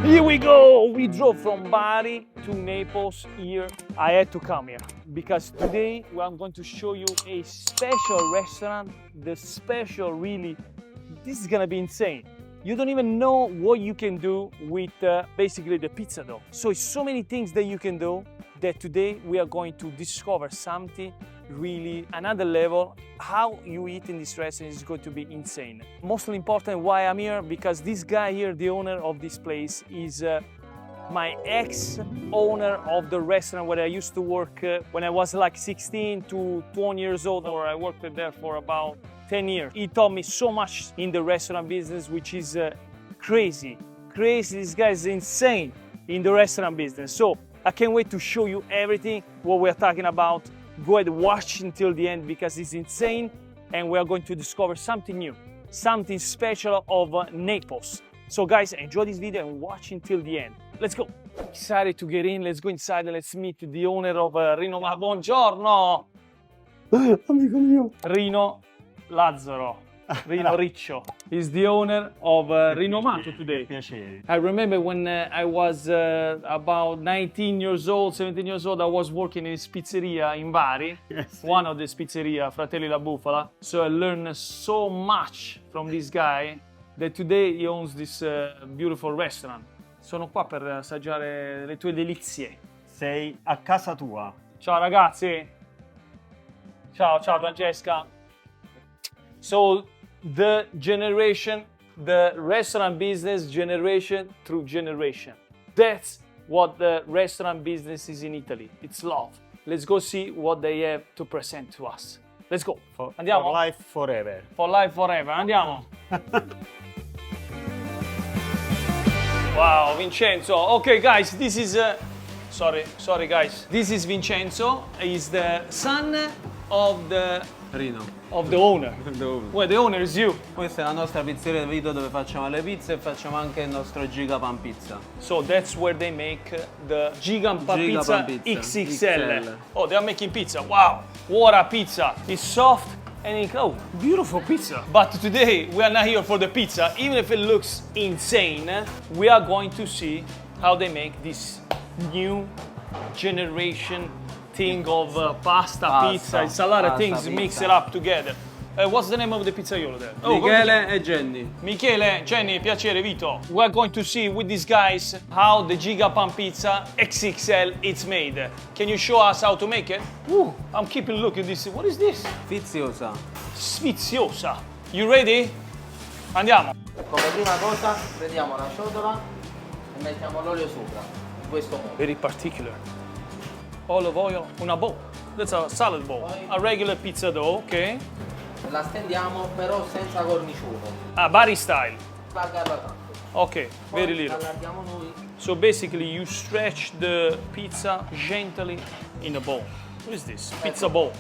Here we go! We drove from Bari to Naples here. I had to come here because today I'm going to show you a special restaurant. The special, really, this is gonna be insane. You don't even know what you can do with basically the pizza dough. So it's so many things that you can do that today we are going to discover something really another level. How you eat in this restaurant is going to be insane. Mostly important why I'm here, because this guy here, the owner of this place, is my ex-owner of the restaurant where I used to work when I was like 16 to 20 years old, or I worked there for about 10 years. He taught me so much in the restaurant business, which is crazy. This guy is insane in the restaurant business. So I can't wait to show you everything what we're talking about. Go ahead, watch until the end because it's insane, and we are going to discover something new, something special of Naples. So guys, enjoy this video and watch until the end. Let's go. Excited to get in. Let's go inside and let's meet the owner of RINOMATO. Buongiorno. Amico mio. Rino Lazzaro. Rino Riccio. He's the owner of RINOMATO today. Piacere. I remember when I was about 19 years old, 17 years old, I was working in this pizzeria in Bari, Yes. one of the pizzeria, Fratelli La Bufala. So I learned so much from this guy that today he owns this beautiful restaurant. Sono qua per assaggiare le tue delizie. Sei a casa tua. Ciao ragazzi. Ciao Francesca. So the restaurant business, generation through generation. That's what the restaurant business is in Italy. It's love. Let's go see what they have to present to us. Let's go. Andiamo? For life forever. For life forever. Andiamo. Wow, Vincenzo. Okay, guys, this is sorry guys. This is Vincenzo. He's the son of the Rino. of the owner. Well, the owner is you. Questa è la nostra pizzeria Vito dove facciamo le pizze e facciamo anche il nostro Giga Pan Pizza. So that's where they make the Giga Pan Giga Pizza Pan Pizza XXL. XL. Oh, they are making pizza. Wow, what a pizza. It's soft and oh, beautiful pizza. But today we are not here for the pizza. Even if it looks insane, we are going to see how they make this new generation thing of pasta, pizza. It's a lot of things, pizza. mix it up together. What's the name of the pizzaiolo there? Michele e Jenny. Michele, Jenny, piacere, Vito. We're going to see with these guys how the Giga Pan Pizza XXL is made. Can you show us how to make it? Ooh, I'm keeping looking at this. What is this? Sfiziosa. Sfiziosa. You ready? Andiamo. Come prima cosa prendiamo la ciotola e mettiamo l'olio sopra, in questo modo. Very particular. Olive oil, una bowl. That's a salad bowl. A regular pizza dough, okay. La stendiamo però senza cornicione. Ah, Bari style. Allargarla tanto. Okay, very Poi little. allarghiamo noi. So basically you stretch the pizza gently in a bowl. What is this? Pizza bowl.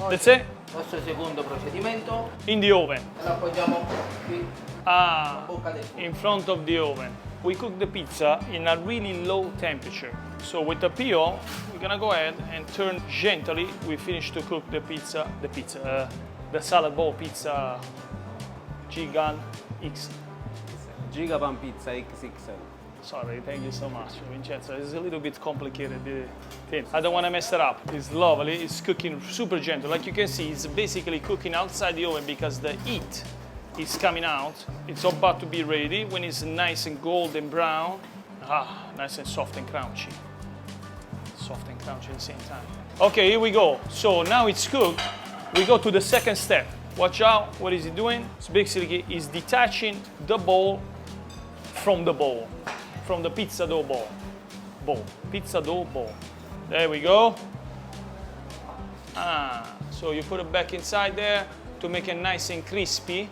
That's it? Questo è il secondo procedimento. In the oven. E lo appoggiamo qui, Ah, bocca del forno. in front of the oven. We cook the pizza in a really low temperature. So with the PO, we're gonna go ahead and turn gently. We finish to cook the salad bowl pizza Gigan X. Giga Pan Pizza XXL. Sorry, thank you so much, Vincenzo. It's a little bit complicated, the thing. I don't want to mess it up. It's lovely. It's cooking super gentle. Like you can see, it's basically cooking outside the oven because the heat is coming out. It's about to be ready when it's nice and golden brown. Ah, nice and soft and crunchy. Soft and crunchy at the same time. Okay, here we go. So now it's cooked. We go to the second step. Watch out, what is he doing? So basically, he's detaching the bowl from the bowl, from the pizza dough bowl. Pizza dough bowl. There we go. Ah, so you put it back inside there to make it nice and crispy.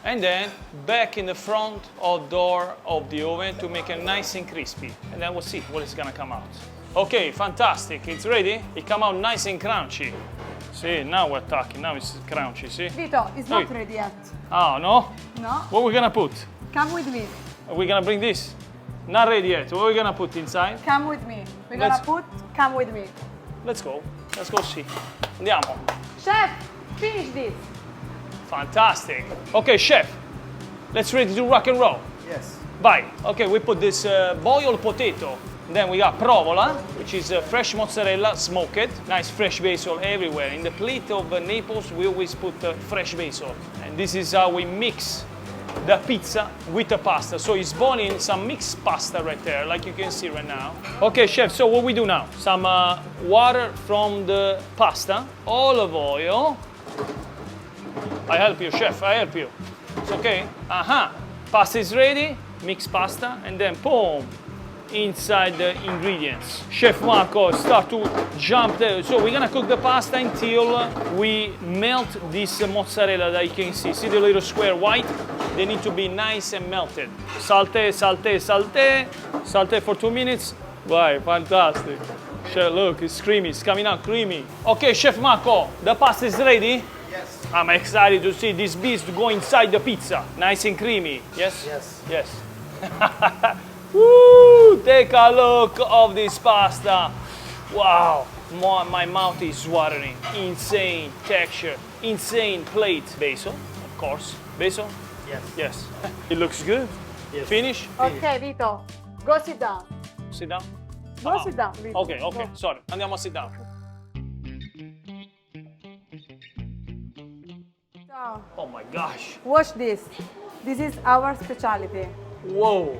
And then back in the front of door of the oven to make it nice and crispy. And then we'll see what is gonna come out. Okay, fantastic, it's ready. It come out nice and crunchy. See, now we're talking, now it's crunchy, see? Vito, it's not Hey. ready yet. Oh, no? No? What we gonna put? Come with me. Are we gonna bring this? Not ready yet. What are we gonna put inside? Come with me. We're gonna Let's- put, come with me. Let's go see. Andiamo. Chef, finish this. Fantastic. Okay, chef, let's ready to rock and roll. Yes. Vai. Okay, we put this boiled potato. Then we got provola, which is fresh mozzarella, smoked. Nice fresh basil everywhere. In the plate of Naples, we always put fresh basil. And this is how we mix the pizza with the pasta. So it's boiling some mixed pasta right there, like you can see right now. Okay, chef, so what we do now? Some water from the pasta, olive oil. I help you, chef, I help you. It's okay? Pasta is ready, mix pasta, and then boom, inside the ingredients. Chef Marco start to jump there. So we're gonna cook the pasta until we melt this mozzarella that you can see. See the little square white? They need to be nice and melted. Saute, saute, saute. Saute for 2 minutes. Vai, fantastic. Chef, look, it's creamy, it's coming out creamy. Okay, Chef Marco, the pasta is ready? Yes. I'm excited to see this beast go inside the pizza. Nice and creamy. Yes? Yes. Yes. Woo! Take a look of this pasta. Wow. My mouth is watering. Insane texture. Insane plate. Basil, of course. Basil? Yes. Yes. It looks good. Yes. Finish? Ok, Vito, go sit down. Sit down. Go sit down, Vito. Ok, ok. Go. Sorry. Andiamo a sit down. So, Oh my gosh. watch this. This is our specialty. Whoa.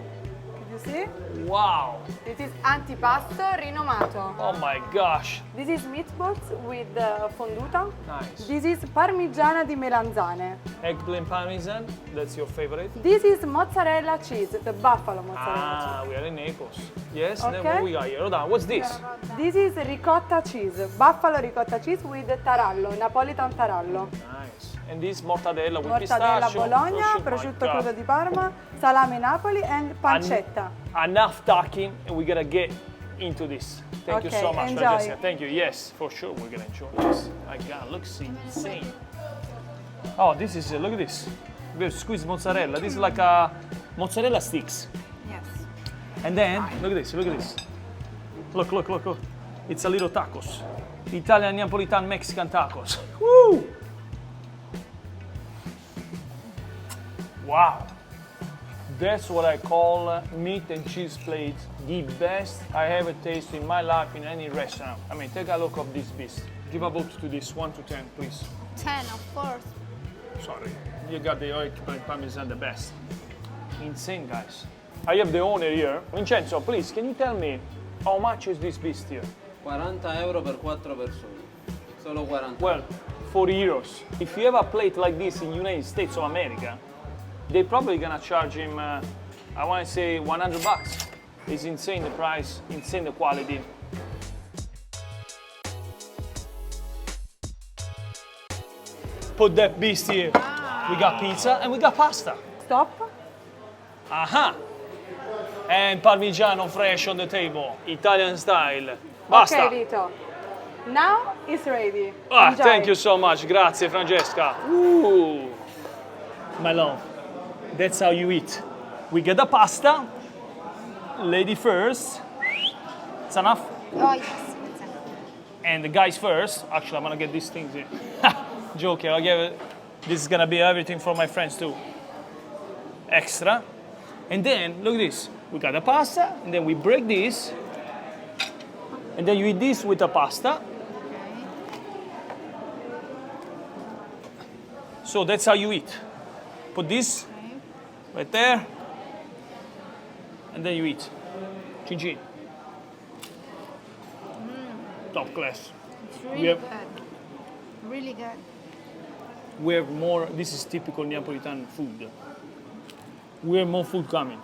Did you see? Wow. This is antipasto rinomato. Oh my gosh. This is meatballs with fonduta. Nice. This is parmigiana di melanzane. Eggplant parmesan. That's your favorite? This is mozzarella cheese, the buffalo mozzarella We are in Naples. Yes, then Okay. what we got here? Hold on, what's this? cheese. This is ricotta cheese, buffalo ricotta cheese with tarallo, Napolitan tarallo. Nice. And this mortadella with Mortadella pistachio. Bologna, my prosciutto God. crudo di Parma, salame Napoli and pancetta. Enough talking, and we're gonna get into this. Thank you Okay, so much, enjoy. Francesca. Thank you. Yes, for sure, we're gonna enjoy this. My God, looks insane. Oh, this is look at this. We have squeezed mozzarella. This is like a mozzarella sticks. Yes. And then look at this. Look at this. Look, look, look, look. It's a little tacos. Italian, Neapolitan, Mexican tacos. Woo! Wow. That's what I call meat and cheese plate. The best I ever tasted in my life in any restaurant. I mean, take a look of this beast. Give a vote to this, 1 to 10, please. 10, of course. Sorry, you got the eggplant parmesan the best. Insane, guys. I have the owner here. Vincenzo, please, can you tell me how much is this beast here? 40 euro per 4 persone. Solo 40. Well, 40 euros. If you have a plate like this in United States of America, they're probably gonna charge him, I wanna say 100 bucks. It's insane the price, insane the quality. Put that beast here. We got pizza and we got pasta. Stop. Aha! And Parmigiano fresh on the table, Italian style. Basta. Okay, Vito. Now it's ready. Enjoy. Thank you so much. Grazie, Francesca. Ooh. My love, that's how you eat. We get the pasta. Lady first. It's enough? Oh, yes. It's enough. And the guys first. Actually, I'm gonna get these things here. Joking, I'll give it. This is gonna be everything for my friends too. Extra. And then, look at this. We got the pasta, and then we break this. And then you eat this with the pasta. So that's how you eat. Put this right there. And then you eat. Chin chin. Top class. It's We really have- good. Really good. We have more, this is typical Neapolitan food. We have more food coming.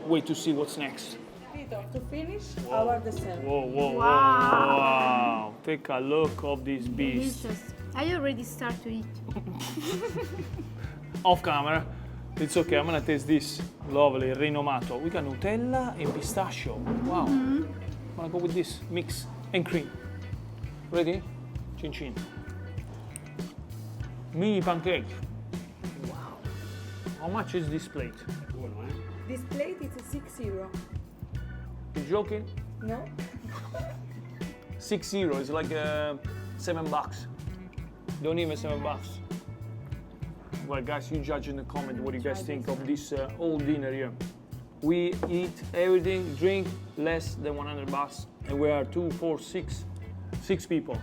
Wait to see what's next. Vito, to finish our dessert. Whoa, whoa, whoa, wow. Take a look of this beast. Delicious. I already start to eat. Off camera. It's okay, I'm gonna taste this. Lovely, rinomato. We got Nutella and pistachio. Wow. I'm gonna go with this, mix and cream. Ready? Chin chin. Mini pancake. Wow. How much is this plate? This plate is a 6 euro. You joking? No? 6 euros, like $7. Don't even $7. Well, guys, you judge in the comment what you guys think of this whole dinner here. We eat everything, drink less than 100 bucks, and we are 2, 4, 6 people.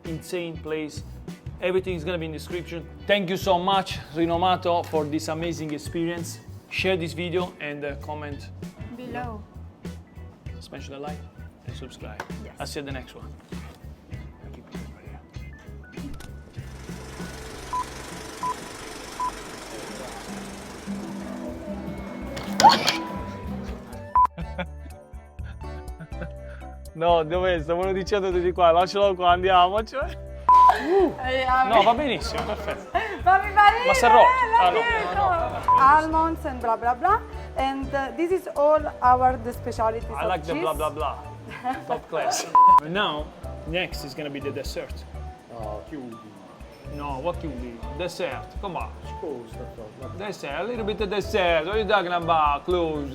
Insane place. Everything is gonna be in the description. Thank you so much, RINOMATO, for this amazing experience. Share this video and comment, Below. smash the like and subscribe. Yes. I'll see you at the next one. I'll keep it right here. No, dove stavano dicendo di qua, lascialo qua, andiamo. No, va benissimo, perfetto. Fammi fare Ma si è rotto? Ah, no. Vito! Almonds and blah blah blah. And this is all our the specialties I of like the cheese. blah blah blah. Top class. And now, next is gonna be the dessert. No, chiudi. No, what chiudi? Dessert, come on. Scusa, Dessert, a little bit of dessert. What are you talking about? Close.